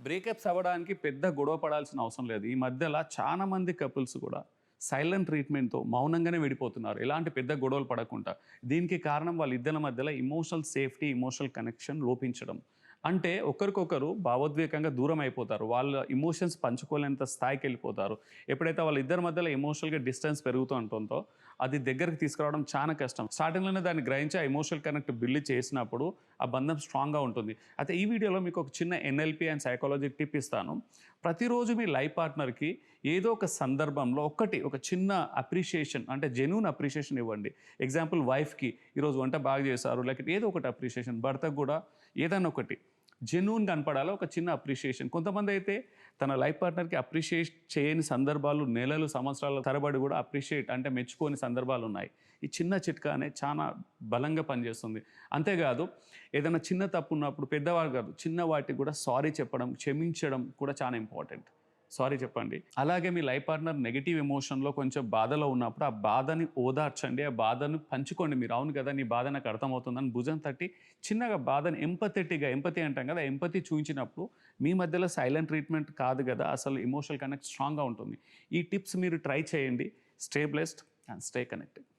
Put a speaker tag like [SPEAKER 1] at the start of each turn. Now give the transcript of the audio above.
[SPEAKER 1] Breakups అవ్వడానికి పెద్ద గొడవ పడాల్సిన అవసరం లేదు. ఈ మధ్యలో చాలా మంది కపుల్స్ కూడా సైలెంట్ ట్రీట్మెంట్‌తో మౌనంగానే విడిపోతున్నారు. ఎలాంటి పెద్ద గొడవలు పడకుండా. దీనికి కారణం వాళ్ళిద్దరి మధ్యలో ఎమోషనల్ సేఫ్టీ, ఎమోషనల్ కనెక్షన్ లోపించడం. అంటే ఒకరికొకరు భావోద్వేగంగా దూరం అయిపోతారు. వాళ్ళ ఎమోషన్స్ పంచుకోలేనంత స్థాయికెళ్ళిపోతారు. ఎప్పుడైతే వాళ్ళిద్దరి మధ్యలో ఎమోషనల్‌గా డిస్టెన్స్ పెరుగుతూ ఉంటుందో, అది దగ్గరికి తీసుకురావడం చాలా కష్టం. స్టార్టింగ్‌లోనే దాన్ని గ్రహించి ఆ ఎమోషనల్ కనెక్ట్ బిల్డ్ చేసినప్పుడు ఆ బంధం స్ట్రాంగ్‌గా ఉంటుంది. అయితే ఈ వీడియోలో మీకు ఒక చిన్న ఎన్ఎల్‌పి అండ్ సైకాలజీ టిప్ ఇస్తాను. ప్రతిరోజు మీ లైఫ్ పార్ట్నర్‌కి ఏదో ఒక సందర్భంలో ఒక చిన్న అప్రిషియేషన్ అంటే జెన్యూన్ అప్రిషియేషన్ ఇవ్వండి. ఎగ్జాంపుల్ వైఫ్‌కి ఈరోజు వంట బాగా చేశారు. లేకపోతే ఏదో ఒకటి అప్రిషియేషన్. భర్తకు కూడా ఏదైనా ఒకటి జెన్యూన్ కనపడాలి. ఒక చిన్న అప్రిషియేషన్. కొంతమంది అయితే తన లైఫ్ పార్ట్నర్‌కి అప్రిషియేట్ చేయని సందర్భాలు నెలలు, సంవత్సరాల తరబడి కూడా అప్రిషియేట్ అంటే మెచ్చుకోని సందర్భాలు ఉన్నాయి. ఈ చిన్న చిట్కా అనేది చాలా బలంగా పనిచేస్తుంది. అంతేకాదు ఏదైనా చిన్న తప్పు ఉన్నప్పుడు పెద్దవాళ్ళు కాదు, చిన్న వాటికి కూడా సారీ చెప్పడం, క్షమించడం కూడా చాలా ఇంపార్టెంట్. సారీ చెప్పండి. అలాగే మీ లైఫ్ పార్ట్నర్ నెగెటివ్ ఎమోషన్‌లో కొంచెం బాధలో ఉన్నప్పుడు ఆ బాధని ఓదార్చండి. ఆ బాధను పంచుకోండి మీరు. అవును కదా! నీ బాధ నాకు అర్థమవుతుందని భుజం తట్టి చిన్నగా బాధని ఎంపతి అంటాం కదా! ఎంపతి చూయించినప్పుడు మీ మధ్యలో సైలెంట్ ట్రీట్మెంట్ కాదు కదా! అసలు ఎమోషనల్ కనెక్ట్ స్ట్రాంగ్‌గా ఉంటుంది. ఈ టిప్స్ మీరు ట్రై చేయండి. Stay blessed and stay connected.